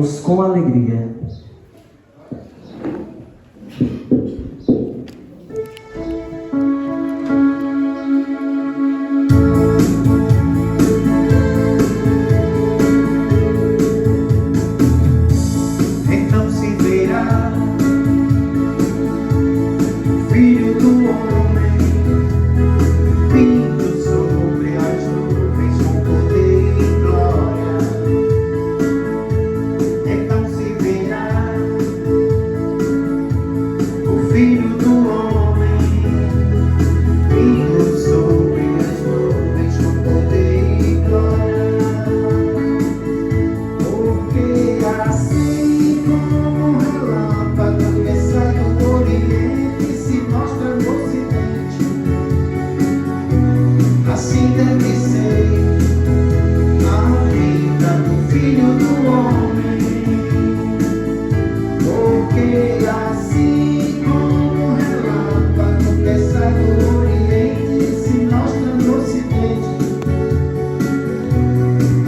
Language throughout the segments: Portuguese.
Com alegria. Então se verá o Filho do Homem vindo sobre as nuvens com poder e glória. Então se verá o Filho do Homem vindo sobre as nuvens com poder e glória. Porque assim como um relâmpago que sai do Oriente e se mostra no Ocidente, assim deve ser a vida do Filho do Homem. Porque assim como um relâmpago que sai do Oriente e se mostra no Ocidente,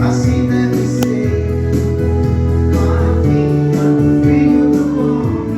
assim deve ser a vida do Filho do Homem.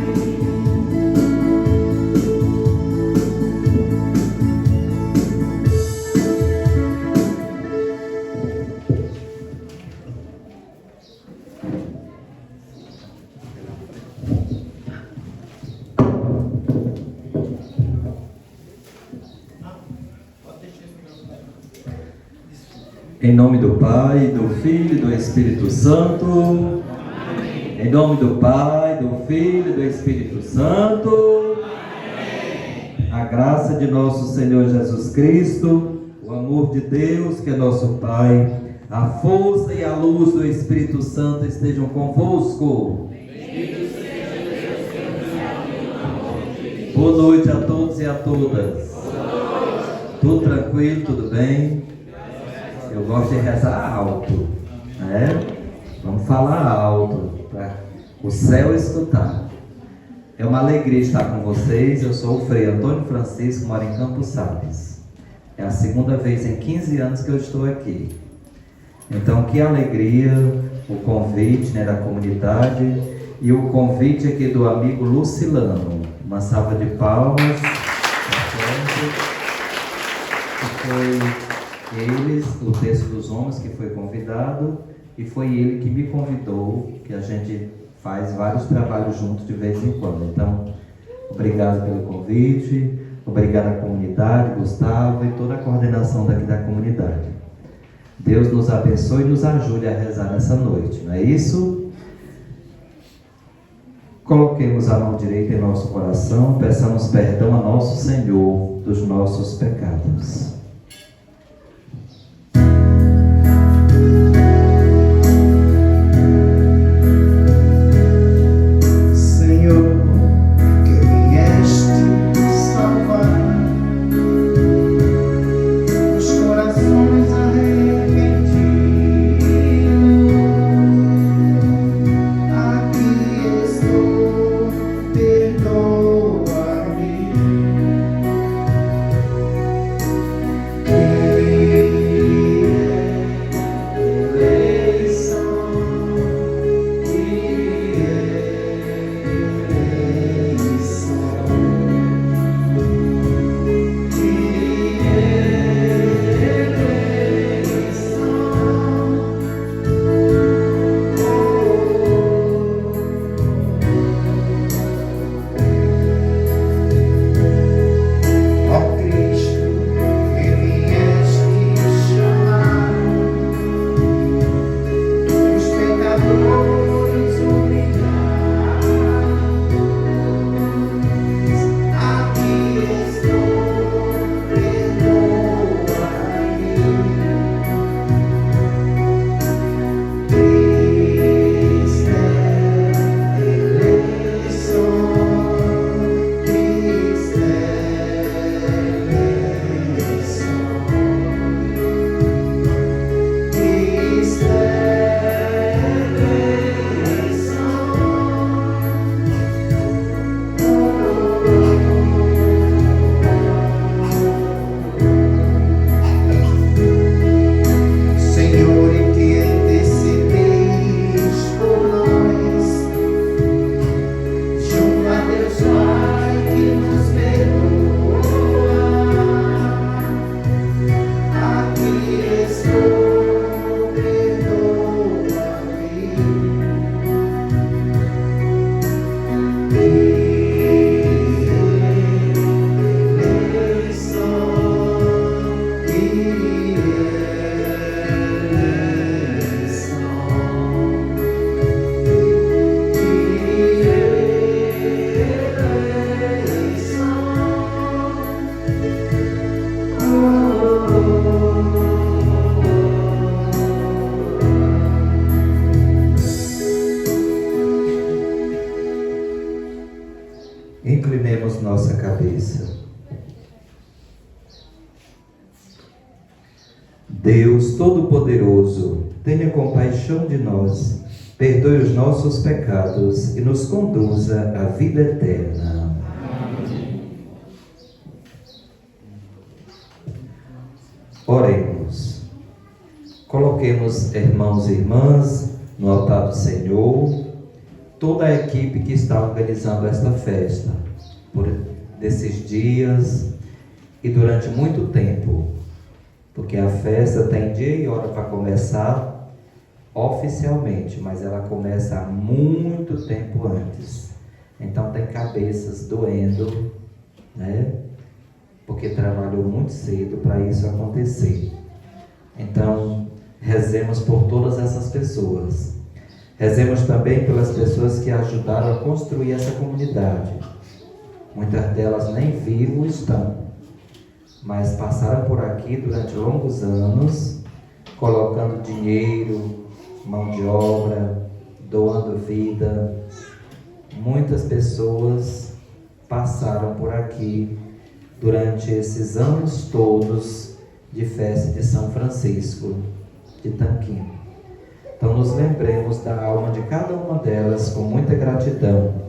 Em nome do Pai, do Filho e do Espírito Santo. Amém. Em nome do Pai, do Filho e do Espírito Santo. Amém. A graça de nosso Senhor Jesus Cristo, o amor de Deus, que é nosso Pai, a força e a luz do Espírito Santo estejam convosco. Boa noite a todos e a todas. Tudo tranquilo, tudo bem? Eu gosto de rezar alto, né? Vamos falar alto, para o céu escutar. É uma alegria estar com vocês. Eu sou o Frei Antônio Francisco, moro em Campos Sales. É a segunda vez em 15 anos que eu estou aqui. Então, que alegria o convite, né, da comunidade e o convite aqui do amigo Lucilano. Uma salva de palmas. Foi eles, o Terço dos Homens, que foi convidado, e foi ele que me convidou, que a gente faz vários trabalhos juntos de vez em quando. Então, obrigado pelo convite, obrigado à comunidade, Gustavo e toda a coordenação daqui da comunidade. Deus nos abençoe e nos ajude a rezar nessa noite, não é isso? Coloquemos a mão direita em nosso coração, peçamos perdão a nosso Senhor dos nossos pecados. Inclinemos nossa cabeça. Deus Todo-Poderoso, tenha compaixão de nós, perdoe os nossos pecados e nos conduza à vida eterna. Amém. Oremos. Coloquemos, irmãos e irmãs, no altar do Senhor, toda a equipe que está organizando esta festa, por desses dias e durante muito tempo, porque a festa tem dia e hora para começar oficialmente, mas ela começa há muito tempo antes. Então tem cabeças doendo, né? Porque trabalhou muito cedo para isso acontecer. Então rezemos por todas essas pessoas. Rezemos também pelas pessoas que ajudaram a construir essa comunidade. Muitas delas nem vivos estão, mas passaram por aqui durante longos anos, colocando dinheiro, mão de obra, doando vida. Muitas pessoas passaram por aqui durante esses anos todos de festa de São Francisco de Tanquim. Então nos lembremos da alma de cada uma delas com muita gratidão.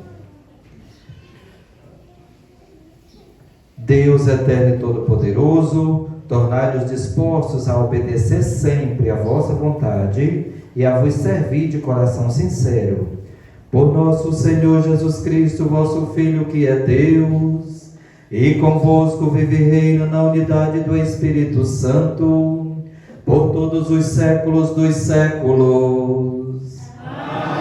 Deus eterno e todo-poderoso, tornai-nos dispostos a obedecer sempre a vossa vontade e a vos servir de coração sincero. Por nosso Senhor Jesus Cristo, vosso Filho, que é Deus, e convosco vive e reina na unidade do Espírito Santo, por todos os séculos dos séculos. Amém.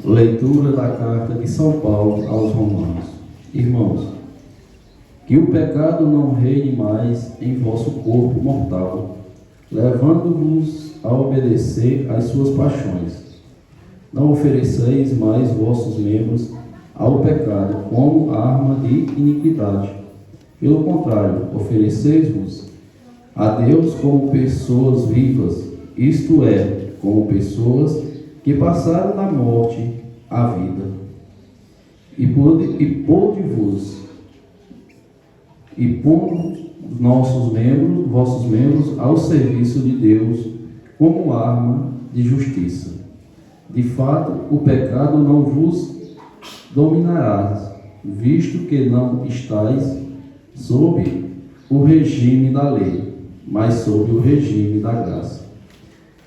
Leitura da carta de São Paulo aos Romanos. Irmãos, que o pecado não reine mais em vosso corpo mortal, levando-vos a obedecer às suas paixões. Não ofereceis mais vossos membros ao pecado como arma de iniquidade. Pelo contrário, ofereceis-vos a Deus como pessoas vivas, isto é, como pessoas que passaram da morte à vida. E pondo vossos membros ao serviço de Deus como arma de justiça. De fato, o pecado não vos dominará, visto que não estáis sob o regime da lei, mas sob o regime da graça.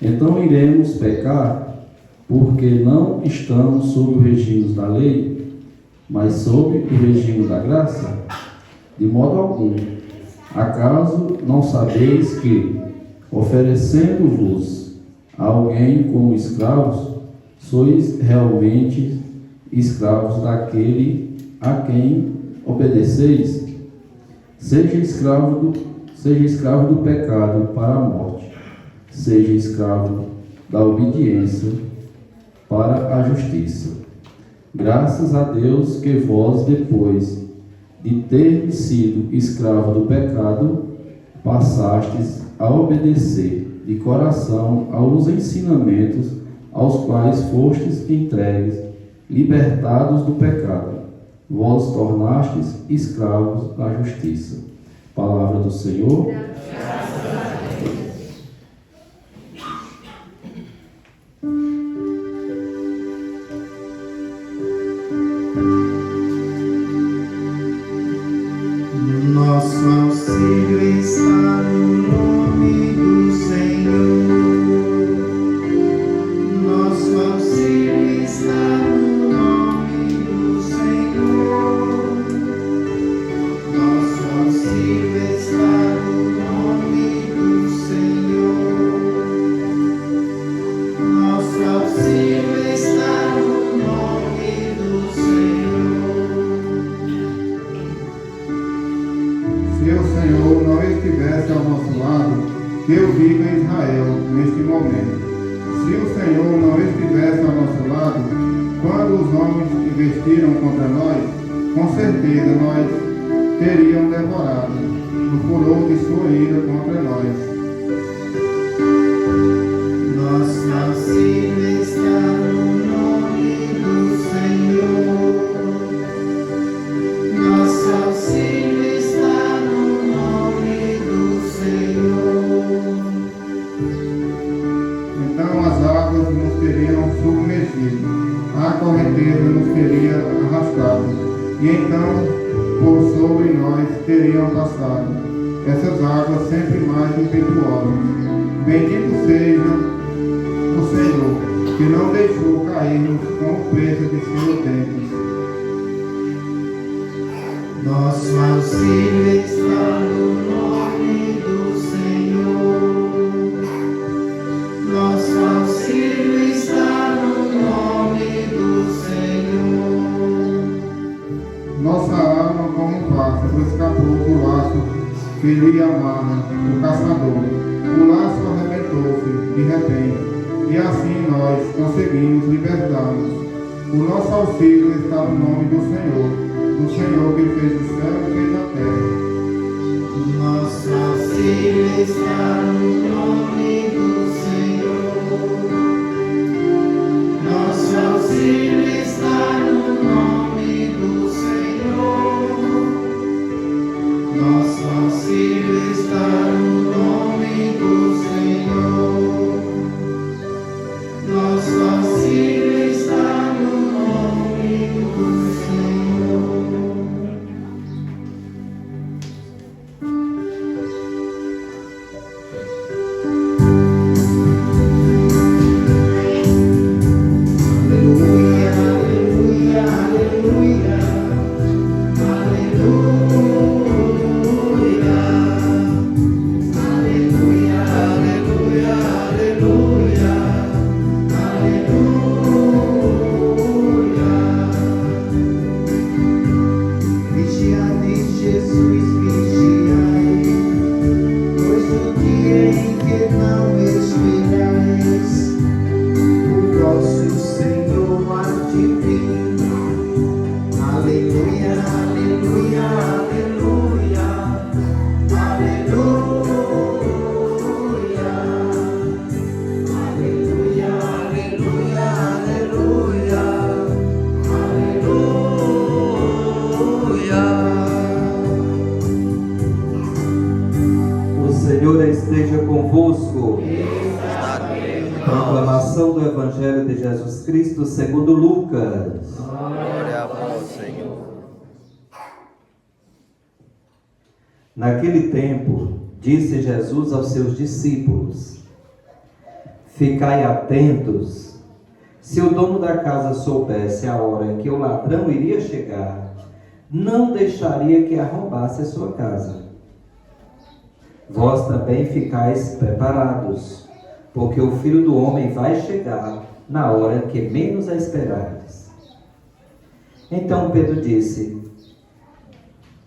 Então iremos pecar, porque não estamos sob o regime da lei, mas sob o regime da graça? De modo algum. Acaso não sabeis que, oferecendo-vos a alguém como escravos, sois realmente escravos daquele a quem obedeceis? Seja escravo do pecado para a morte, seja escravo da obediência para a justiça. Graças a Deus que vós, depois de ter sido escravo do pecado, passastes a obedecer de coração aos ensinamentos aos quais fostes entregues, libertados do pecado. Vós tornastes escravos da justiça. Palavra do Senhor. Graças a Deus. Nosso auxílio está no nome do Senhor. Nosso auxílio está no nome do Senhor. Nosso auxílio está no nome do Senhor. Nosso auxílio está no nome do Senhor. Se o Senhor não estivesse ao nosso lado, que eu diga a Israel neste momento. Se o Senhor não estivesse ao nosso lado, quando os homens investiram contra nós, com certeza nós teriam devorado no furor de sua ira contra nós. Nosso auxílio está no nome do Senhor. Nosso auxílio está no nome do Senhor. Então as águas nos teriam submergido, a correnteza nos teria arrastado, e então por sobre nós teriam passado essas águas sempre mais impetuosas. Bendito seja o Senhor, que não deixou cairmos com o preço de seus dentes. Nosso auxílio está no nome do Senhor. Nosso auxílio está no nome do Senhor. Nossa alma, como um pássaro, escapou do laço que lhe amarra o caçador. O laço arrebentou-se de repente, e assim nós conseguimos libertar-nos. O nosso auxílio está no nome do Senhor que fez o céu e fez a terra. Nosso auxílio está no nome do Senhor. Nosso auxílio está no nome do Senhor. Nosso auxílio está no nome do Senhor. Nosso auxílio está no nome do Senhor. Esteja convosco. Proclamação do Evangelho de Jesus Cristo segundo Lucas. Glória a vós, Senhor. Naquele tempo, disse Jesus aos seus discípulos: Ficai atentos. Se o dono da casa soubesse a hora em que o ladrão iria chegar, não deixaria que arrombasse a sua casa. Vós também ficais preparados, porque o Filho do Homem vai chegar na hora que menos a esperardes. Então Pedro disse: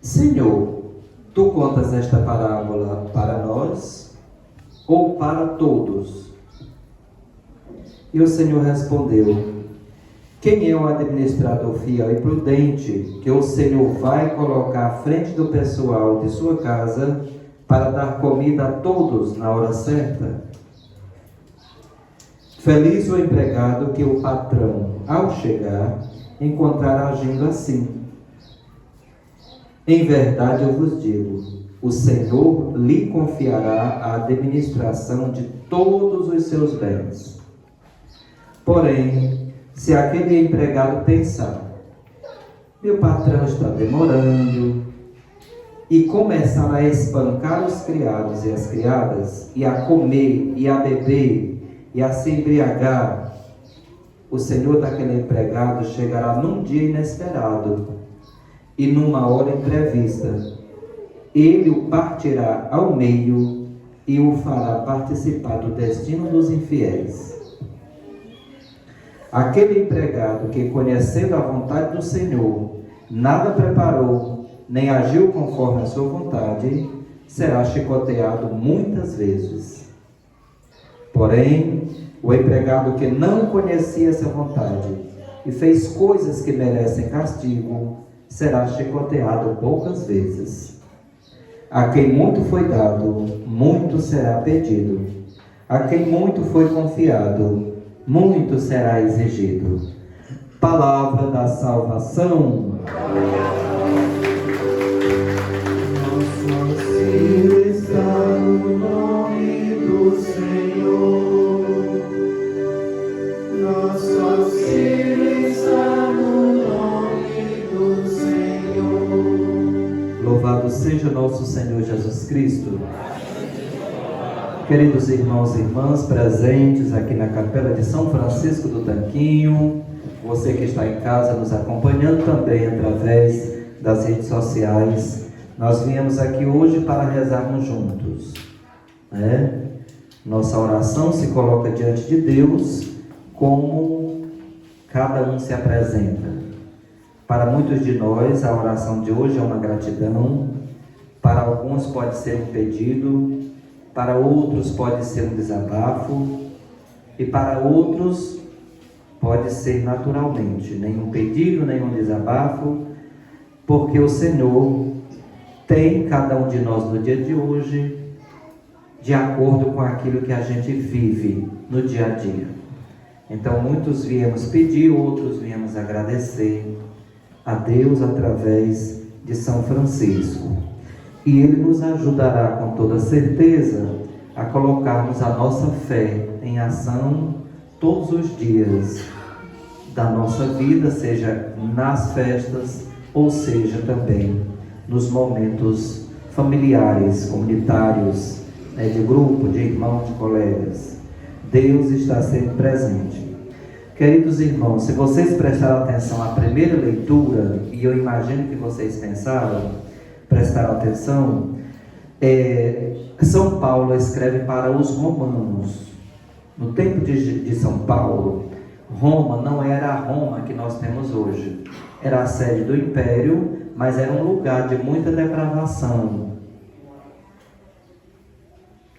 Senhor, tu contas esta parábola para nós ou para todos? E o Senhor respondeu: Quem é o administrador fiel e prudente que o Senhor vai colocar à frente do pessoal de sua casa para dar comida a todos na hora certa? Feliz o empregado que o patrão, ao chegar, encontrar agindo assim. Em verdade eu vos digo, o Senhor lhe confiará a administração de todos os seus bens. Porém, se aquele empregado pensar: meu patrão está demorando, e começar a espancar os criados e as criadas, e a comer, e a beber, e a se embriagar, o Senhor daquele empregado chegará num dia inesperado, e numa hora imprevista. Ele o partirá ao meio, e o fará participar do destino dos infiéis. Aquele empregado que, conhecendo a vontade do Senhor, nada preparou, nem agiu conforme a sua vontade, será chicoteado muitas vezes. Porém, O empregado que não conhecia essa vontade e fez coisas que merecem castigo, será chicoteado poucas vezes. A quem muito foi dado, muito será pedido. A quem muito foi confiado, muito será exigido. Palavra da salvação. Nosso auxílio está no nome do Senhor. Nosso auxílio está no nome do Senhor. Louvado seja nosso Senhor Jesus Cristo. Queridos irmãos e irmãs presentes aqui na Capela de São Francisco do Tanquinho, você que está em casa nos acompanhando também através das redes sociais, nós viemos aqui hoje para rezarmos juntos, né? Nossa oração se coloca diante de Deus como cada um se apresenta. Para muitos de nós, a oração de hoje é uma gratidão, para alguns pode ser um pedido, para outros pode ser um desabafo, e para outros pode ser naturalmente, nenhum pedido, nenhum desabafo, porque o Senhor tem cada um de nós no dia de hoje, de acordo com aquilo que a gente vive no dia a dia. Então muitos viemos pedir, outros viemos agradecer a Deus através de São Francisco. E Ele nos ajudará com toda certeza a colocarmos a nossa fé em ação todos os dias da nossa vida, seja nas festas ou seja também nos momentos familiares, comunitários, de grupo, de irmãos, de colegas. Deus está sempre presente. Queridos irmãos, se vocês prestaram atenção à primeira leitura, e eu imagino que vocês prestaram atenção, São Paulo escreve para os romanos. No tempo de São Paulo, Roma não era a Roma que nós temos hoje. Era a sede do império, mas era um lugar de muita depravação,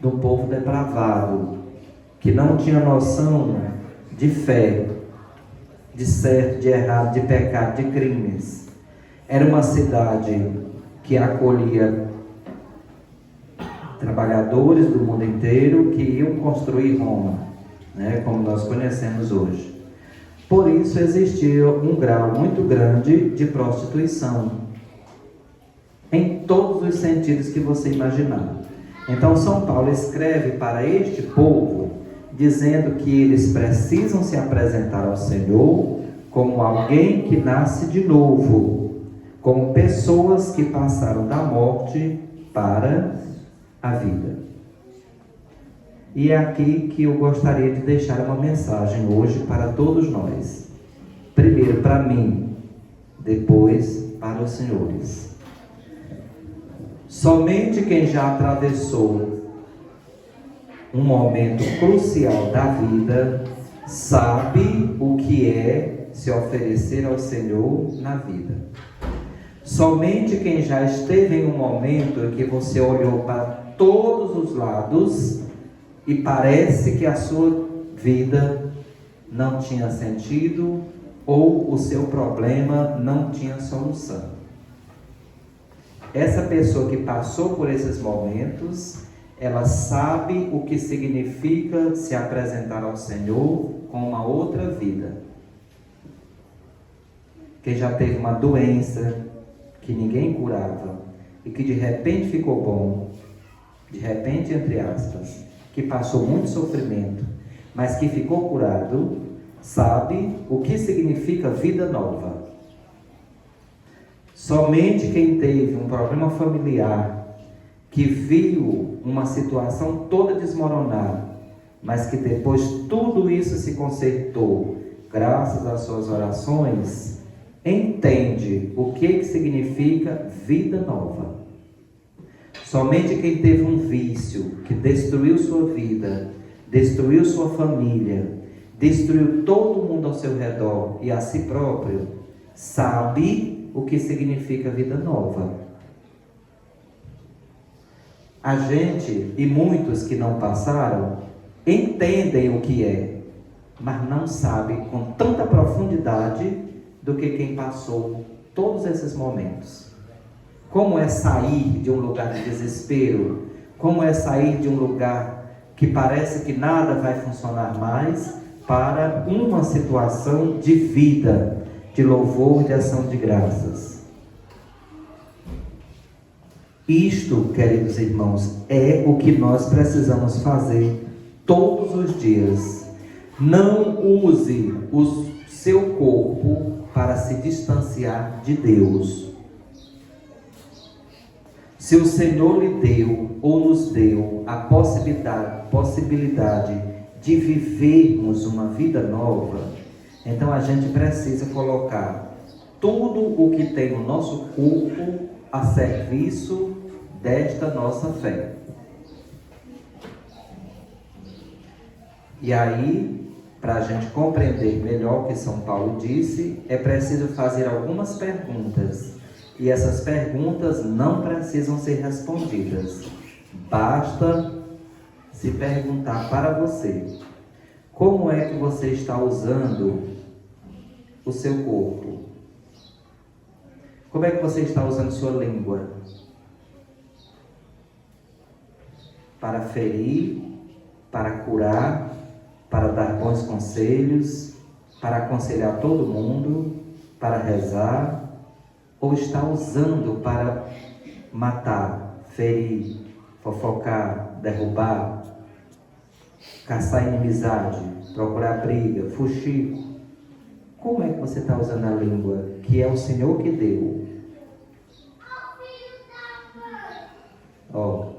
do povo depravado, que não tinha noção de fé, de certo, de errado, de pecado, de crimes. Era uma cidade que acolhia trabalhadores do mundo inteiro que iam construir Roma, como nós conhecemos hoje. Por isso existia um grau muito grande de prostituição, em todos os sentidos que você imaginar. Então São Paulo escreve para este povo, dizendo que eles precisam se apresentar ao Senhor como alguém que nasce de novo, como pessoas que passaram da morte para a vida. E é aqui que eu gostaria de deixar uma mensagem hoje para todos nós. Primeiro para mim, depois para os senhores. Somente quem já atravessou um momento crucial da vida sabe o que é se oferecer ao Senhor na vida. Somente quem já esteve em um momento em que você olhou para todos os lados e parece que a sua vida não tinha sentido ou o seu problema não tinha solução. Essa pessoa que passou por esses momentos, ela sabe o que significa se apresentar ao Senhor com uma outra vida. Quem já teve uma doença que ninguém curava e que de repente ficou bom, de repente, entre aspas, que passou muito sofrimento, mas que ficou curado, sabe o que significa vida nova. Somente quem teve um problema familiar, que viu uma situação toda desmoronar, mas que depois tudo isso se consertou, graças às suas orações, entende o que significa vida nova. Somente quem teve um vício que destruiu sua vida, destruiu sua família, destruiu todo mundo ao seu redor e a si próprio, sabe o que significa vida nova. A gente, e muitos que não passaram, entendem o que é, mas não sabem com tanta profundidade do que quem passou todos esses momentos. Como é sair de um lugar de desespero, como é sair de um lugar que parece que nada vai funcionar mais, para uma situação de vida, de louvor, de ação de graças. Isto, queridos irmãos, é o que nós precisamos fazer todos os dias. Não use o seu corpo para se distanciar de Deus. Se o Senhor lhe deu ou nos deu a possibilidade de vivermos uma vida nova, então a gente precisa colocar tudo o que tem no nosso corpo a serviço desta nossa fé. E aí, para a gente compreender melhor o que São Paulo disse, é preciso fazer algumas perguntas. E essas perguntas não precisam ser respondidas. Basta se perguntar para você: como é que você está usando o seu corpo? Como é que você está usando sua língua? Para ferir, para curar, para dar bons conselhos, para aconselhar todo mundo, para rezar? Ou está usando para matar, ferir, fofocar, derrubar, caçar inimizade, procurar briga, fuxico? Como é que você está usando a língua que é o Senhor que deu? Ó,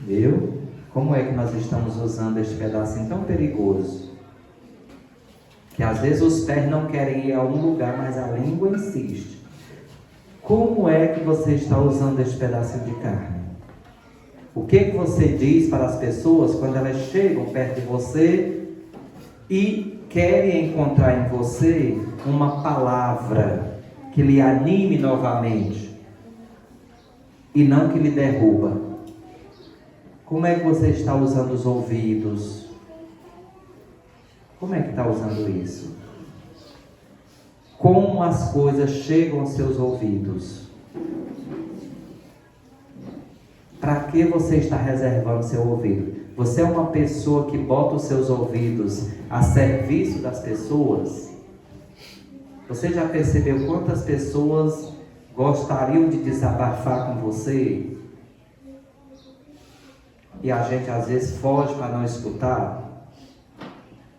viu? Como é que nós estamos usando este pedacinho tão perigoso? Que às vezes os pés não querem ir a um lugar, mas a língua insiste. Como é que você está usando este pedacinho de carne? O que você diz para as pessoas quando elas chegam perto de você e querem encontrar em você uma palavra que lhe anime novamente e não que lhe derruba? Como é que você está usando os ouvidos? Como é que está usando isso? Como as coisas chegam aos seus ouvidos? Para que você está reservando seu ouvido? Você é uma pessoa que bota os seus ouvidos a serviço das pessoas? Você já percebeu quantas pessoas gostariam de desabafar com você? E a gente às vezes foge para não escutar?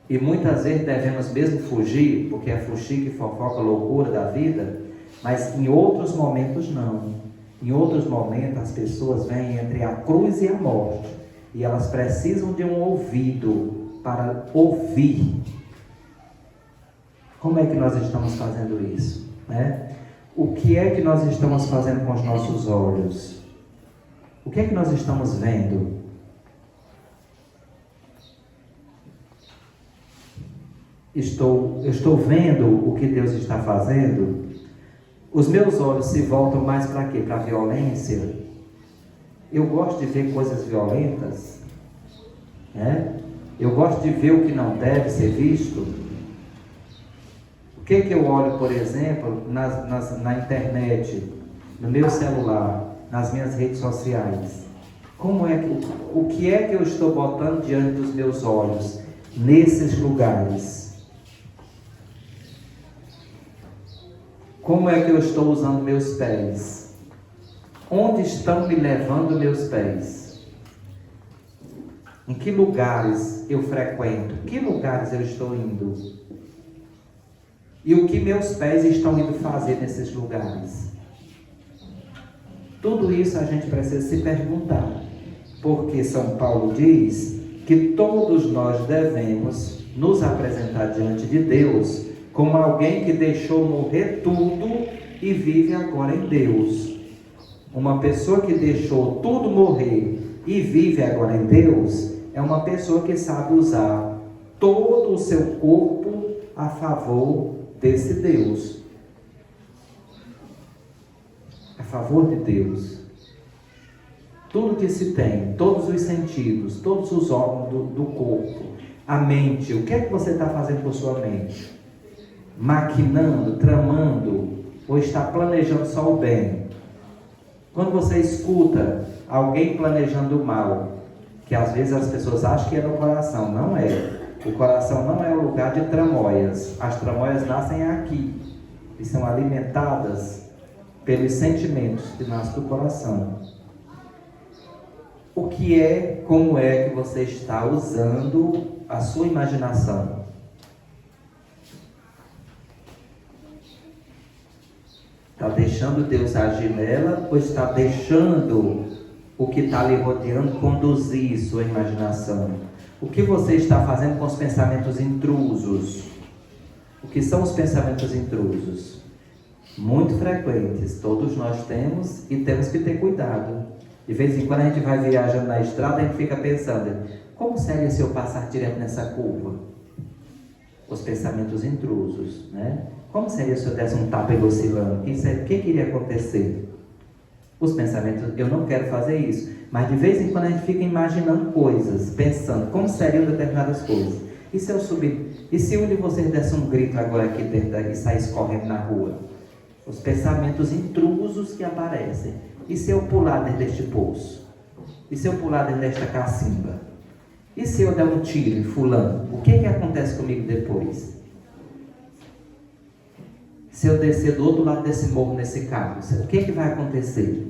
E muitas vezes devemos mesmo fugir, porque é fuxico e fofoca, loucura da vida, mas em outros momentos não. Em outros momentos as pessoas vêm entre a cruz e a morte, e elas precisam de um ouvido para ouvir. Como é que nós estamos fazendo isso, né? O que é que nós estamos fazendo com os nossos olhos? O que é que nós estamos vendo? Estou vendo o que Deus está fazendo? Os meus olhos se voltam mais para quê? Para a violência? Eu gosto de ver coisas violentas, né? Eu gosto de ver o que não deve ser visto. O que eu olho, por exemplo, na internet, no meu celular, nas minhas redes sociais? O que é que eu estou botando diante dos meus olhos nesses lugares? Como é que eu estou usando meus pés? Onde estão me levando meus pés? Em que lugares eu frequento? Que lugares eu estou indo? E o que meus pés estão indo fazer nesses lugares? Tudo isso a gente precisa se perguntar. Porque São Paulo diz que todos nós devemos nos apresentar diante de Deus como alguém que deixou morrer tudo e vive agora em Deus. Uma pessoa que deixou tudo morrer e vive agora em Deus é uma pessoa que sabe usar todo o seu corpo a favor desse Deus. A favor de Deus. tudo que se tem, todos os sentidos, todos os órgãos do corpo, a mente, o que é que você está fazendo com sua mente? Maquinando, tramando, ou está planejando só o bem? Quando você escuta alguém planejando o mal, que às vezes as pessoas acham que é no coração, não é. O coração não é o lugar de tramóias. As tramóias nascem aqui e são alimentadas pelos sentimentos que nascem do coração. O que é, como é que você está usando a sua imaginação? Está deixando Deus agir nela ou está deixando o que está lhe rodeando conduzir sua imaginação? O que você está fazendo com os pensamentos intrusos? O que são os pensamentos intrusos? Muito frequentes, todos nós temos e temos que ter cuidado. De vez em quando a gente vai viajando na estrada, a gente fica pensando, como seria se eu passar direto nessa curva? Os pensamentos intrusos, né? Como seria se eu desse um tapa oscilando? O que iria acontecer? Os pensamentos, eu não quero fazer isso, mas de vez em quando a gente fica imaginando coisas, pensando como seriam determinadas coisas. E se eu subir? E se um de vocês desse um grito agora aqui dentro daqui e saísse correndo na rua? Os pensamentos intrusos que aparecem. E se eu pular dentro deste poço? E se eu pular dentro desta cacimba? E se eu der um tiro em fulano? O que acontece comigo depois? Se eu descer do outro lado desse morro nesse carro, o que vai acontecer?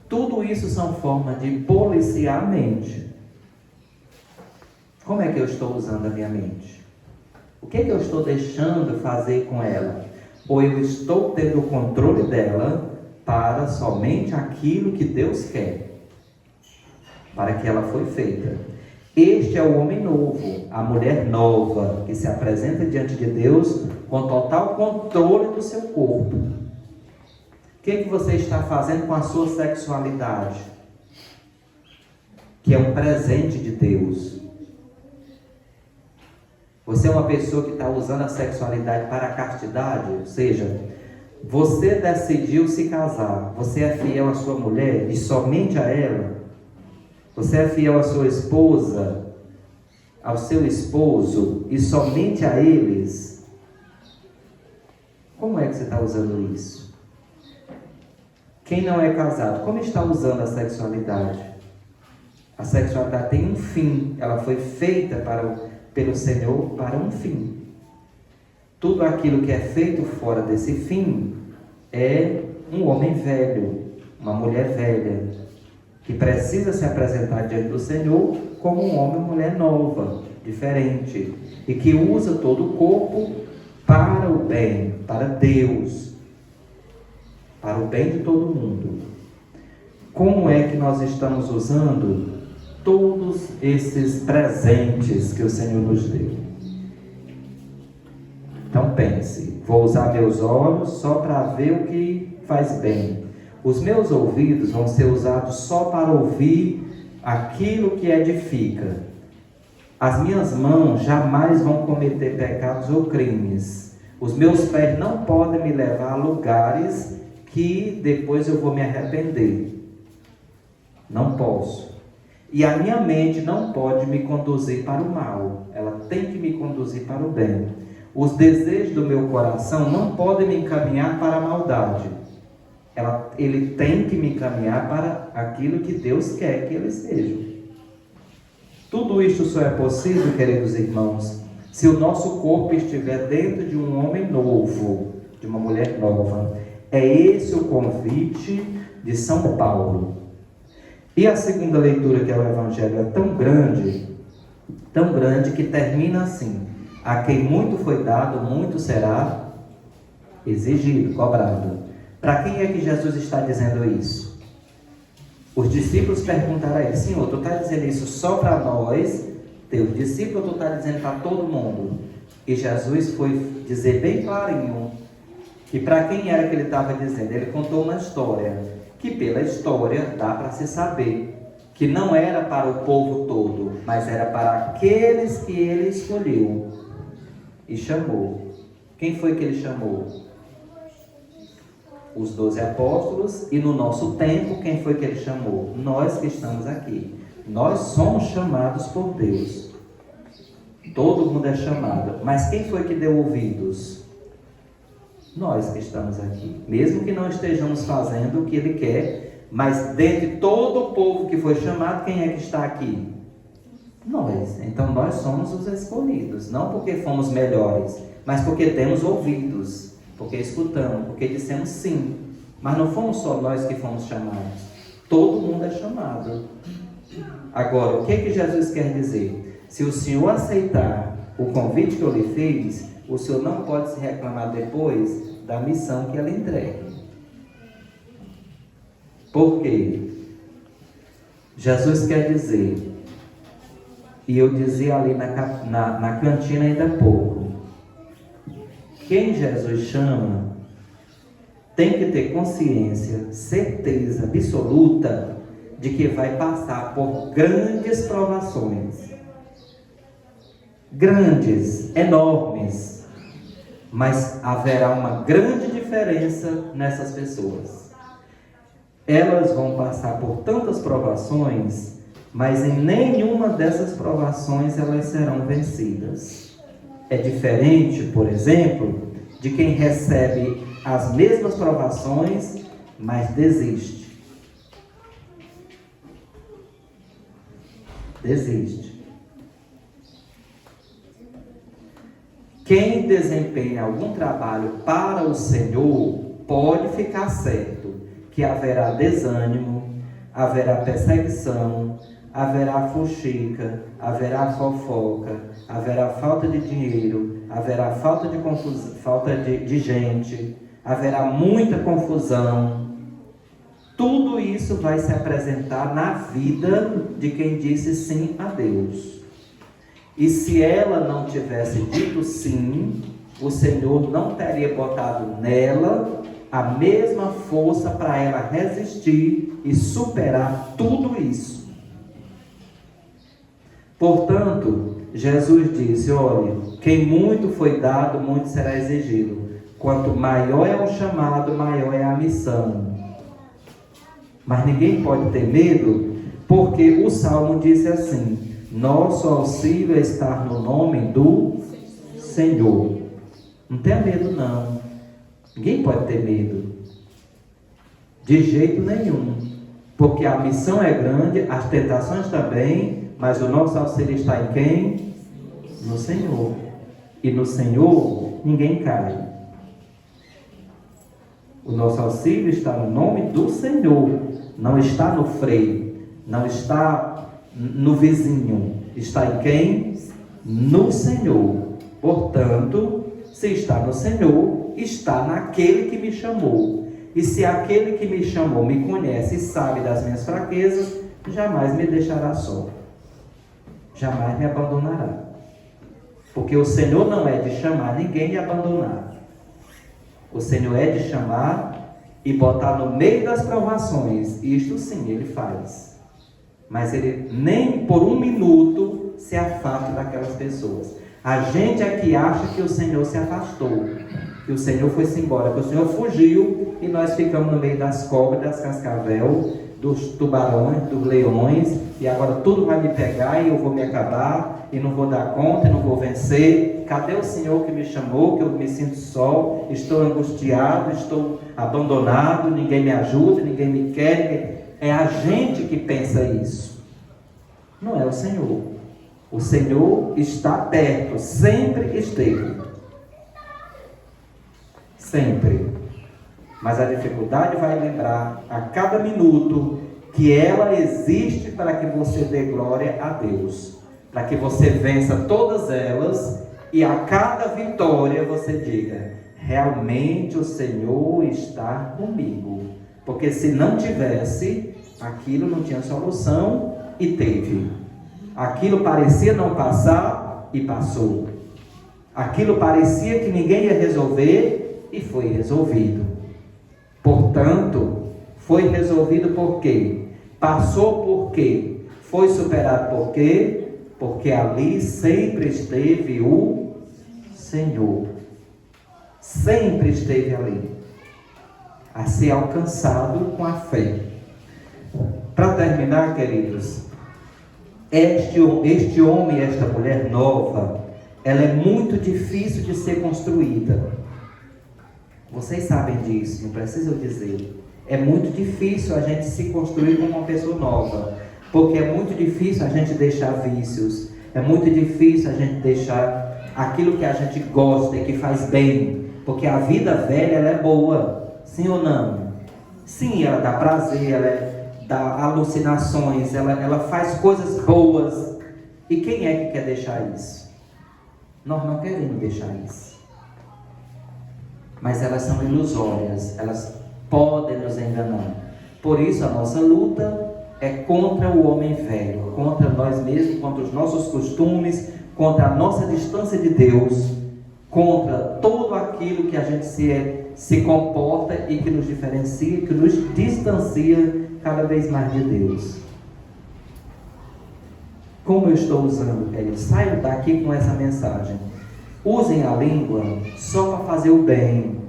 Tudo isso são formas de policiar a mente. Como é que eu estou usando a minha mente? O que eu estou deixando fazer com ela? Ou eu estou tendo o controle dela para somente aquilo que Deus quer, para que ela foi feita. Este é o homem novo, a mulher nova, que se apresenta diante de Deus com total controle do seu corpo. O que você está fazendo com a sua sexualidade? Que é um presente de Deus. Você é uma pessoa que está usando a sexualidade para a castidade, ou seja, você decidiu se casar, você é fiel à sua mulher e somente a ela? Você é fiel à sua esposa, ao seu esposo e somente a eles? Como é que você está usando isso? Quem não é casado, como está usando a sexualidade? A sexualidade tem um fim, ela foi feita pelo Senhor para um fim. Tudo aquilo que é feito fora desse fim é um homem velho, uma mulher velha, que precisa se apresentar diante do Senhor como um homem ou mulher nova, diferente, e que usa todo o corpo para o bem, para Deus, para o bem de todo mundo. Como é que nós estamos usando todos esses presentes que o Senhor nos deu? Então pense, vou usar meus olhos só para ver o que faz bem. Os meus ouvidos vão ser usados só para ouvir aquilo que edifica. As minhas mãos jamais vão cometer pecados ou crimes. Os meus pés não podem me levar a lugares que depois eu vou me arrepender. Não posso. E a minha mente não pode me conduzir para o mal. Ela tem que me conduzir para o bem. Os desejos do meu coração não podem me encaminhar para a maldade. Ele tem que me encaminhar para aquilo que Deus quer que ele seja. Tudo isto só é possível, queridos irmãos, se o nosso corpo estiver dentro de um homem novo, de uma mulher nova. É esse o convite de São Paulo. E a segunda leitura, que é o Evangelho, é tão grande que termina assim: a quem muito foi dado, muito será exigido, cobrado. Para quem é que Jesus está dizendo isso? Os discípulos perguntaram a ele: Senhor, tu está dizendo isso só para nós, teus discípulos, ou tu está dizendo para todo mundo? E Jesus foi dizer bem clarinho que para quem era que ele estava dizendo. Ele contou uma história, que pela história dá para se saber que não era para o povo todo, mas era para aqueles que ele escolheu e chamou. Quem foi que ele chamou? Os 12 apóstolos, e no nosso tempo, quem foi que ele chamou? Nós que estamos aqui. Nós somos chamados por Deus. Todo mundo é chamado. Mas quem foi que deu ouvidos? Nós que estamos aqui. Mesmo que não estejamos fazendo o que ele quer, mas dentre todo o povo que foi chamado, quem é que está aqui? Nós. Então nós somos os escolhidos. Não porque fomos melhores, mas porque temos ouvidos, porque escutamos, porque dissemos sim. Mas não fomos só nós que fomos chamados. Todo mundo é chamado. Agora, o que Jesus quer dizer? Se o Senhor aceitar o convite que eu lhe fiz, o Senhor não pode se reclamar depois da missão que ele entregue. Por quê? Jesus quer dizer, e eu dizia ali na cantina ainda há pouco, quem Jesus chama tem que ter consciência, certeza absoluta de que vai passar por grandes provações. Grandes, enormes. Mas haverá uma grande diferença nessas pessoas. Elas vão passar por tantas provações, mas em nenhuma dessas provações elas serão vencidas. É diferente, por exemplo, de quem recebe as mesmas provações, mas desiste. Desiste. Quem desempenha algum trabalho para o Senhor, pode ficar certo que haverá desânimo, haverá perseguição, haverá fuxica, haverá fofoca, haverá falta de dinheiro, haverá falta de confusão, falta de gente, haverá muita confusão. Tudo isso vai se apresentar na vida de quem disse sim a Deus. E se ela não tivesse dito sim, o Senhor não teria botado nela a mesma força para ela resistir e superar tudo isso. Portanto, Jesus disse, olha, quem muito foi dado, muito será exigido. Quanto maior é o chamado, maior é a missão. Mas ninguém pode ter medo, porque o Salmo disse assim, nosso auxílio é estar no nome do Senhor. Não tenha medo não. Ninguém pode ter medo. De jeito nenhum. Porque a missão é grande, as tentações também, mas o nosso auxílio está em quem? No Senhor. E no Senhor ninguém cai. O nosso auxílio está no nome do Senhor. Não está no freio. Não está no vizinho. Está em quem? No Senhor. Portanto, se está no Senhor, está naquele que me chamou. E se aquele que me chamou me conhece e sabe das minhas fraquezas, jamais me deixará só. Jamais me abandonará. Porque o Senhor não é de chamar ninguém e abandonar. O Senhor é de chamar e botar no meio das provações. Isto sim, Ele faz. Mas Ele nem por um minuto se afasta daquelas pessoas. A gente é que acha que o Senhor se afastou, que o Senhor foi-se embora, que o Senhor fugiu e nós ficamos no meio das cobras, das cascavel, dos tubarões, dos leões, e agora tudo vai me pegar e eu vou me acabar, e não vou dar conta, e não vou vencer. Cadê o Senhor que me chamou, que eu me sinto só, estou angustiado, estou abandonado, ninguém me ajuda, ninguém me quer. É a gente que pensa isso, não é o Senhor. O Senhor está perto, sempre esteve. Sempre. Mas a dificuldade vai lembrar a cada minuto que ela existe para que você dê glória a Deus. Para que você vença todas elas e a cada vitória você diga, realmente o Senhor está comigo. Porque se não tivesse, aquilo não tinha solução e teve. Aquilo parecia não passar e passou. Aquilo parecia que ninguém ia resolver e foi resolvido. Portanto, foi resolvido por quê? Passou por quê? Foi superado por quê? Porque ali sempre esteve o Senhor. Sempre esteve ali. a ser alcançado com a fé. Para terminar, queridos, este homem e esta mulher nova, ela é muito difícil de ser construída. Vocês sabem disso, não preciso dizer. É muito difícil a gente se construir como uma pessoa nova, porque é muito difícil a gente deixar vícios, é muito difícil a gente deixar aquilo que a gente gosta e que faz bem, porque a vida velha, ela é boa, sim ou não? Sim, ela dá prazer, ela dá alucinações, ela faz coisas boas. E quem é que quer deixar isso? Nós não queremos deixar isso. Mas elas são ilusórias, elas podem nos enganar. Por isso a nossa luta é contra o homem velho, contra nós mesmos, contra os nossos costumes, contra a nossa distância de Deus, contra tudo aquilo que a gente se comporta e que nos diferencia, que nos distancia cada vez mais de Deus. Como eu estou usando, queridos? Saiam daqui com essa mensagem. Usem a língua só para fazer o bem.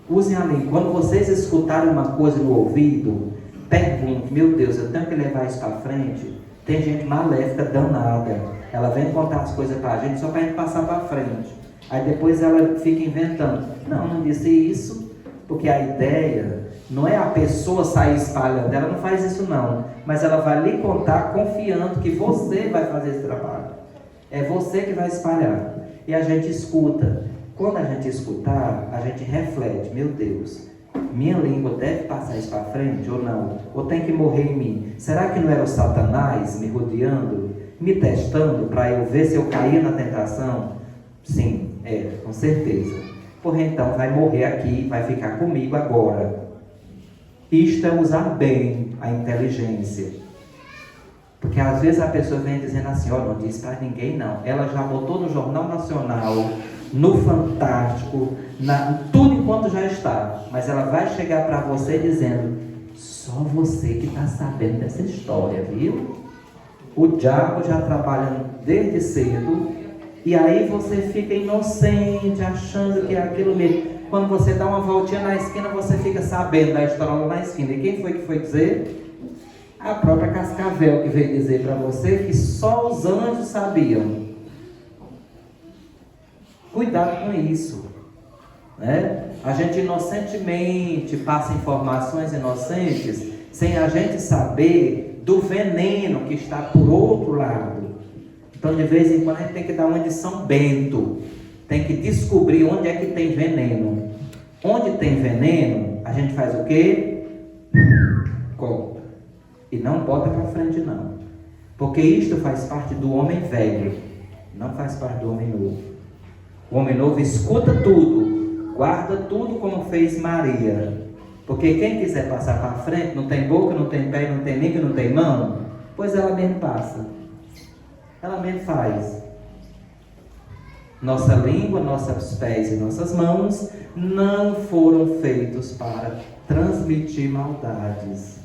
Usem a língua. Quando vocês escutarem uma coisa no ouvido, pergunte: meu Deus, eu tenho que levar isso para frente? Tem gente maléfica danada. Ela vem contar as coisas para a gente só para a gente passar para frente. Aí depois ela fica inventando. Não disse isso, porque a ideia não é a pessoa sair espalhando. Ela não faz isso não. Mas ela vai lhe contar confiando que você vai fazer esse trabalho. É você que vai espalhar. E a gente escuta. Quando a gente escutar, a gente reflete: meu Deus, minha língua deve passar isso para frente ou não? Ou tem que morrer em mim? Será que não era o Satanás me rodeando, me testando para eu ver se eu caía na tentação? Sim, com certeza. Por então vai morrer aqui, vai ficar comigo agora. Isto é usar bem a inteligência. Porque às vezes a pessoa vem dizendo assim: ó, não diz para ninguém não. Ela já botou no Jornal Nacional, no Fantástico, tudo enquanto já está. Mas ela vai chegar para você dizendo: só você que está sabendo dessa história, viu? O diabo já trabalhando desde cedo. E aí você fica inocente, achando que é aquilo mesmo. Quando você dá uma voltinha na esquina, você fica sabendo da história lá na esquina. E quem foi que foi dizer? A própria Cascavel que veio dizer para você que só os anjos sabiam. Cuidado com isso, né? A gente inocentemente passa informações inocentes sem a gente saber do veneno que está por outro lado. Então, de vez em quando, a gente tem que dar uma de São Bento. Tem que descobrir onde é que tem veneno. Onde tem veneno, a gente faz o quê? Corta. E não bota para frente, não. Porque isto faz parte do homem velho. Não faz parte do homem novo. O homem novo escuta tudo. Guarda tudo como fez Maria. Porque quem quiser passar para frente, não tem boca, não tem pé, não tem língua, não tem mão, pois ela mesmo passa. Ela mesmo faz. Nossa língua, nossos pés e nossas mãos não foram feitos para transmitir maldades.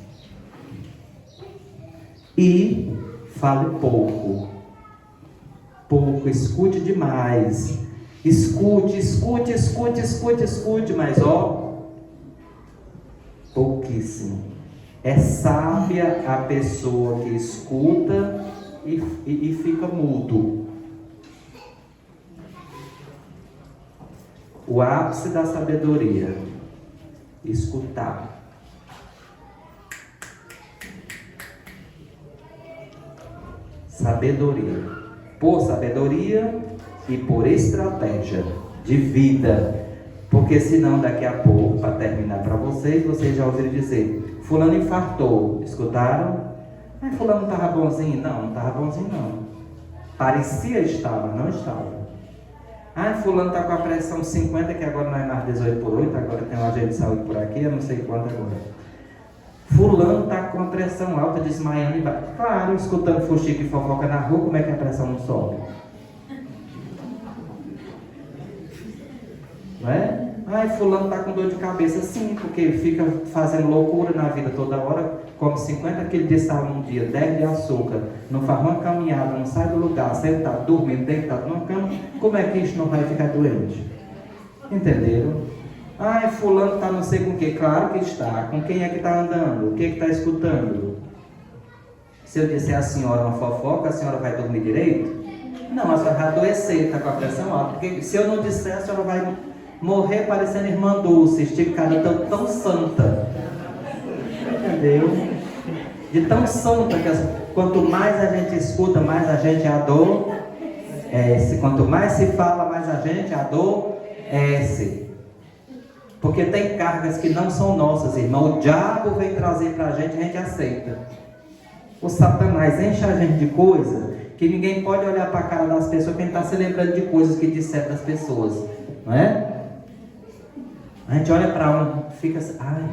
E fale pouco. Pouco, escute demais. Escute, mas pouquíssimo. É sábia a pessoa que escuta e fica mudo. O ápice da sabedoria: escutar. Sabedoria. Por sabedoria e por estratégia de vida. Porque senão daqui a pouco, para terminar para vocês já ouviram dizer: fulano infartou. Escutaram? Mas fulano não estava bonzinho? Não estava bonzinho não. Parecia estar, mas não estava. Fulano está com a pressão 50, que agora não é mais 18/8, agora tem um agente de saúde por aqui, eu não sei quanto agora. Fulano está com a pressão alta, desmaiando embaixo. Claro, escutando fuxico e fofoca na rua, como é que a pressão não sobe? Não é? Fulano está com dor de cabeça, sim, porque fica fazendo loucura na vida toda hora, come 50 kg de sal num dia, 10 de açúcar, não faz uma caminhada, não sai do lugar, sentado, dormindo, deitado numa cama. Como é que isso não vai ficar doente? Entenderam? Ai, fulano está não sei com o que. Claro que está. Com quem é que está andando? O que é que está escutando? Se eu disser à senhora uma fofoca, a senhora vai dormir direito? Não, a senhora vai adoecer, está com a pressão alta. Porque se eu não disser, a senhora vai morrer parecendo irmã Dulce, esticada tão santa. Entendeu? De tão santa que quanto mais a gente escuta, mais a gente adoece. Quanto mais se fala, mais a gente adoece. Porque tem cargas que não são nossas, irmão. O diabo vem trazer para a gente aceita. O Satanás enche a gente de coisa que ninguém pode olhar para a cara das pessoas quem está se lembrando de coisas que disseram das pessoas, não é? A gente olha para um, fica assim, ai,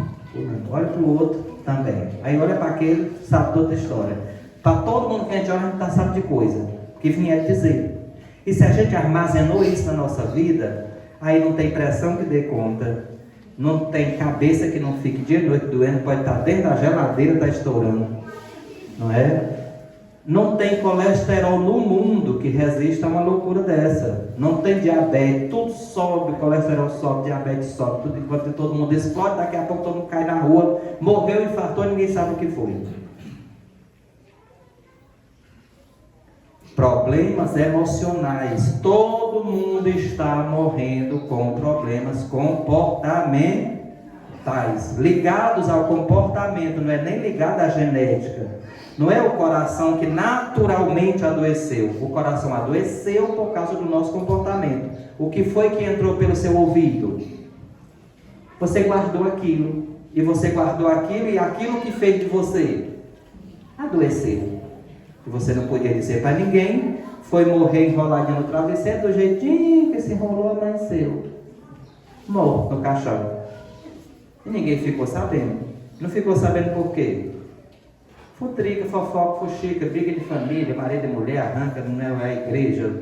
olha para o outro também. Aí olha para aquele, sabe de outra história. Para todo mundo que a gente olha, a gente sabe de coisa que vier dizer. E se a gente armazenou isso na nossa vida, aí não tem pressão que dê conta, não tem cabeça que não fique dia e noite doendo, pode estar dentro da geladeira, está estourando, não é? Não tem colesterol no mundo que resista a uma loucura dessa. Não tem diabetes, tudo sobe, colesterol sobe, diabetes sobe, tudo enquanto todo mundo explode, daqui a pouco todo mundo cai na rua, morreu, infartou, ninguém sabe o que foi. Problemas emocionais. Todo mundo está morrendo com problemas comportamentais, ligados ao comportamento, não é nem ligado à genética. Não é o coração que naturalmente adoeceu. O coração adoeceu por causa do nosso comportamento. O que foi que entrou pelo seu ouvido? Você guardou aquilo. E você guardou aquilo, e aquilo que fez de você adoeceu. E você não podia dizer para ninguém. Foi morrer enroladinho no travesseiro, do jeitinho que se enrolou, amanheceu morto no caixão. E ninguém ficou sabendo. Não ficou sabendo por quê? Futrica, fofoca, fuxica, briga de família, marido e mulher, arranca, não é a igreja.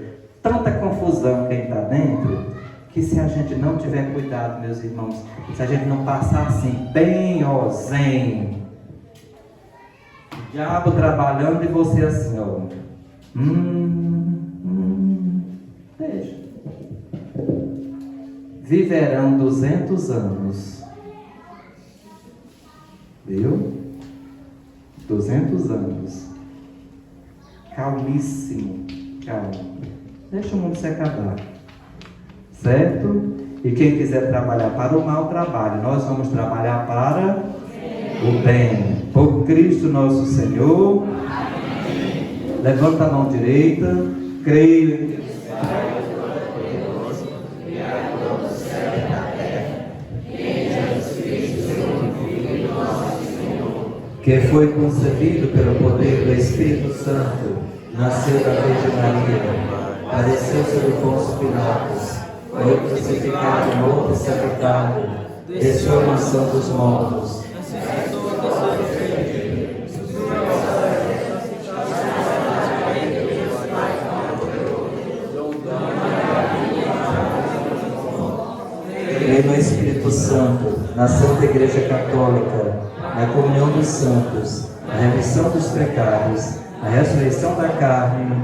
Tanta confusão quem está dentro, que se a gente não tiver cuidado, meus irmãos, se a gente não passar assim, bem zen, o diabo trabalhando e você assim, ó. Deixa. Viverão 200 anos. Viu? 200 anos. Calmíssimo. Calma. Deixa o mundo se acabar. Certo? E quem quiser trabalhar para o mal, trabalhe. Nós vamos trabalhar para o bem. Por Cristo nosso Senhor. Amém. Levanta a mão direita. Creio em Deus Pai. Que foi concebido pelo poder do Espírito Santo, nasceu da Virgem Maria, padeceu sob Pôncio Pilatos, foi crucificado, morto e sepultado, desceu à mansão dos mortos. Creio no Espírito Santo, na Santa Igreja Católica, na comunhão dos santos, na remissão dos pecados, na ressurreição da carne.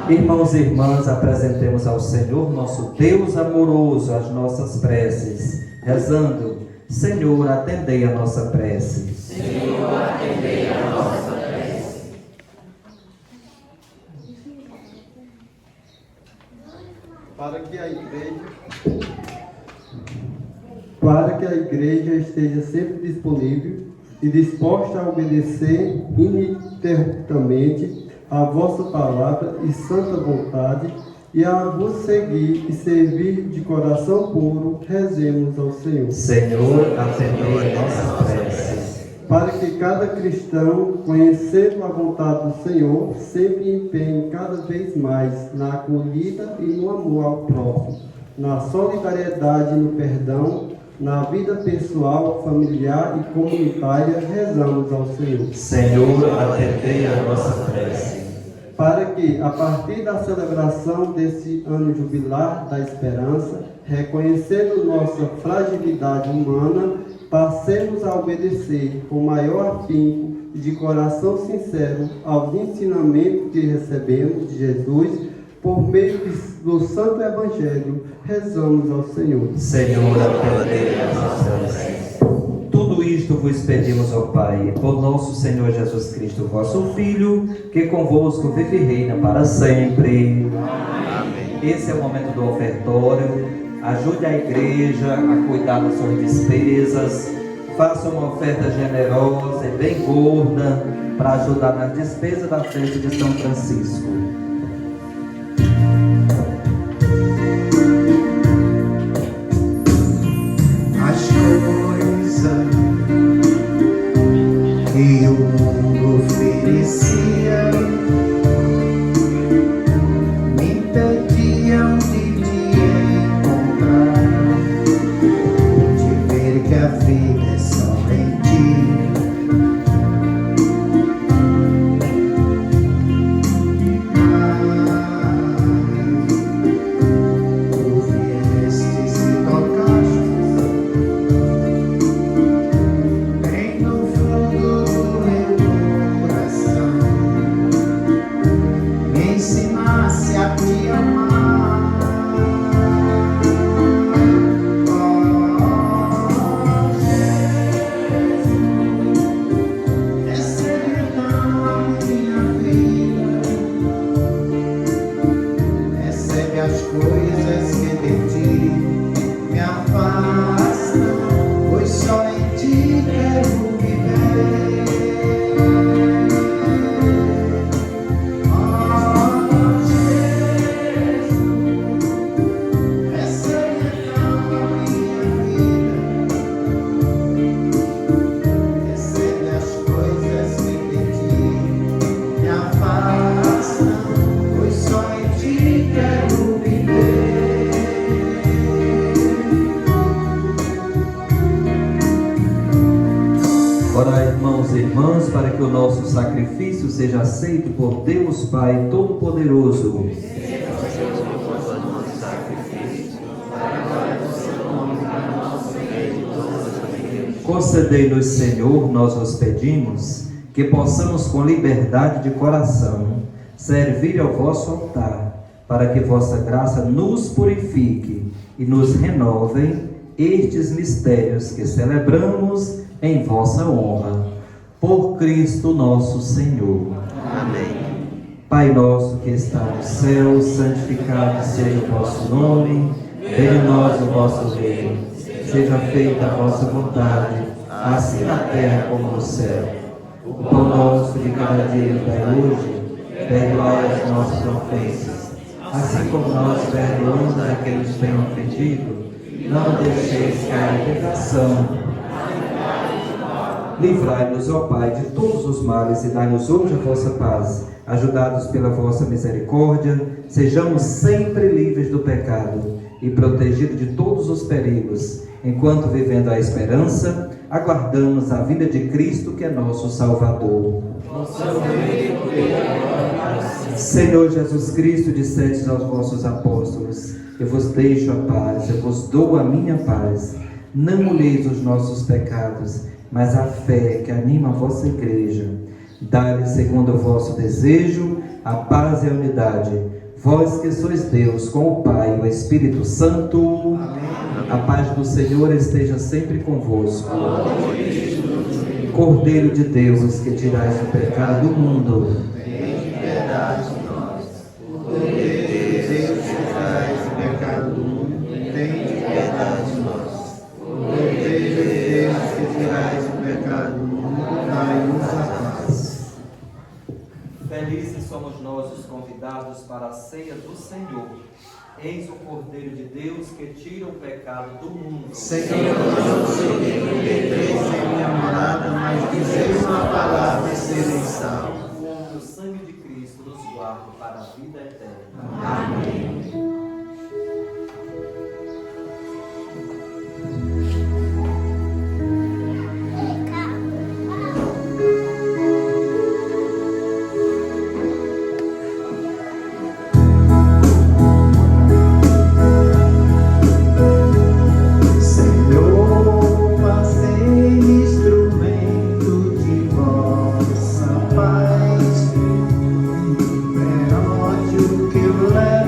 Irmãos e irmãs, apresentemos ao Senhor, nosso Deus amoroso, as nossas preces, rezando: Senhor, atendei a nossa prece. Senhor, atendei a nossa prece. Para que a igreja esteja sempre disponível e disposta a obedecer ininterruptamente a vossa palavra e santa vontade, e a vos seguir e servir de coração puro, rezemos ao Senhor. Senhor, atendei a nossa prece. Para que cada cristão, conhecendo a vontade do Senhor, sempre empenhe cada vez mais na acolhida e no amor ao próximo, na solidariedade e no perdão, na vida pessoal, familiar e comunitária, rezamos ao Senhor. Senhor, atendei a nossa prece. Para que, a partir da celebração desse ano jubilar da esperança, reconhecendo nossa fragilidade humana, passemos a obedecer com maior afinco e de coração sincero aos ensinamentos que recebemos de Jesus, Por meio do Santo Evangelho, rezamos ao Senhor. Senhor, atende as nossas orações. Tudo isto vos pedimos, ó Pai, por nosso Senhor Jesus Cristo, vosso Filho, que convosco vive e reina para sempre. Amém. Esse é o momento do ofertório. Ajude a igreja a cuidar das suas despesas. Faça uma oferta generosa e bem gorda para ajudar nas despesas da festa de São Francisco. As coisas que o mundo oferecia me impediam de me encontrar, de ver que a vida é só em ti. Tu viestes e tocaste bem no fundo do meu coração, me ensinaste a te amar. Oh, Jesus, recebe então a minha vida, recebe as coisas que de ti me afastam, pois só em ti quero viver. Oh, Jesus, recebe então a minha vida, recebe as coisas que de ti me afastam, pois só em ti quero viver. Orai, irmãos e irmãs, para que o nosso sacrifício seja aceito por Deus Pai Todo-Poderoso. Concedei-nos, Senhor, nós vos pedimos, que possamos com liberdade de coração servir ao vosso altar, para que vossa graça nos purifique e nos renovem estes mistérios que celebramos em vossa honra. Por Cristo nosso Senhor. Amém. Pai nosso que está no céu, santificado seja o vosso nome, venha a nós o vosso reino, seja feita a vossa vontade, assim na terra como no céu. O pão nosso de cada dia nos dai hoje, perdoai as nossas ofensas, assim como nós perdoamos aqueles que têm ofendido, não deixeis cair em tentação. Livrai-nos, ó Pai, de todos os males e dai-nos hoje a vossa paz. Ajudados pela vossa misericórdia, sejamos sempre livres do pecado e protegidos de todos os perigos, enquanto, vivendo a esperança, aguardamos a vinda de Cristo, que é nosso Salvador. Senhor Jesus Cristo, dissestes aos vossos apóstolos: eu vos deixo a paz, eu vos dou a minha paz. Não olheis os nossos pecados, mas a fé que anima a vossa igreja. Dai-lhe, segundo o vosso desejo, a paz e a unidade. Vós que sois Deus, com o Pai e o Espírito Santo. Amém. A paz do Senhor esteja sempre convosco. Cordeiro de Deus, que tirais o pecado do mundo, Tem piedade de nós. Cordeiro de Deus, que tirais o pecado do mundo, tem piedade de nós. Cordeiro de Deus, que tirais o pecado do mundo, dai-nos a paz. felizes somos nós os convidados para a ceia do Senhor. Eis o Cordeiro de Deus que tira o pecado do mundo. Senhor, não sei que entreis em minha morada, mas dizeis uma palavra e sereis salvos. O sangue de Cristo nos guarda para a vida eterna. Amém. Senhor, fazei-me instrumento de vossa paz, é ódio que eu levo.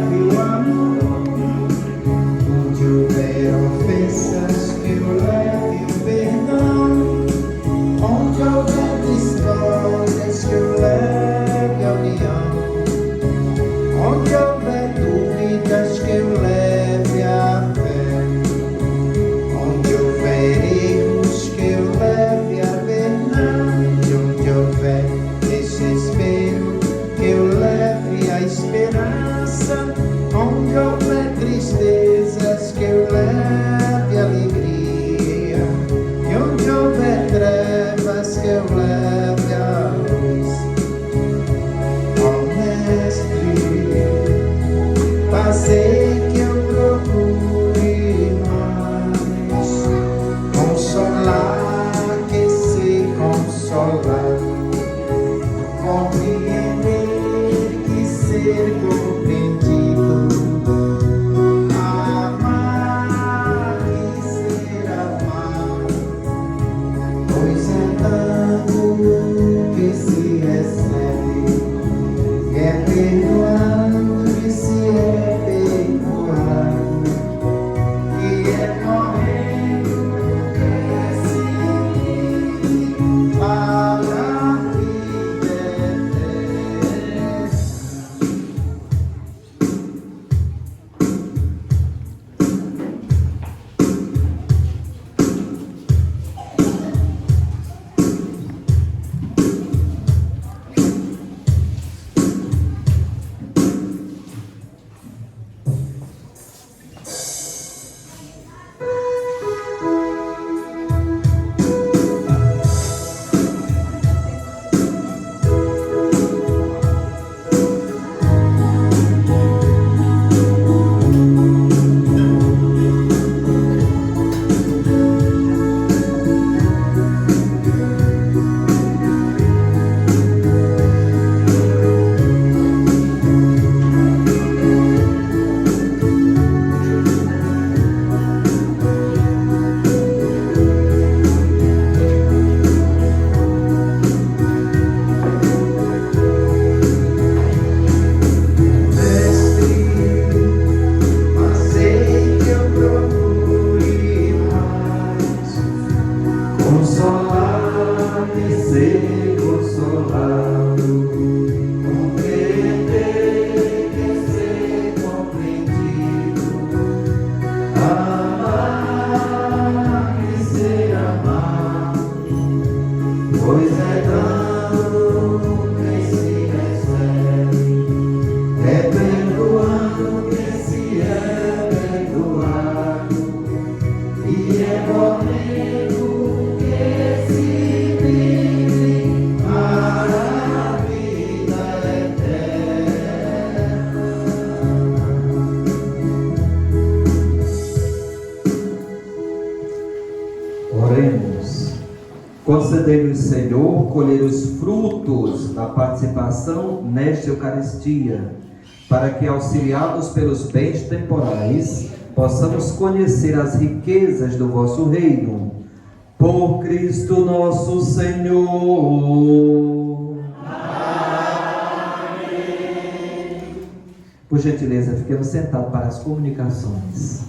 Concedei-nos, Senhor, colher os frutos da participação nesta Eucaristia, para que, auxiliados pelos bens temporais, possamos conhecer as riquezas do vosso reino. Por Cristo nosso Senhor. Amém. Por gentileza, fiquemos sentados para as comunicações.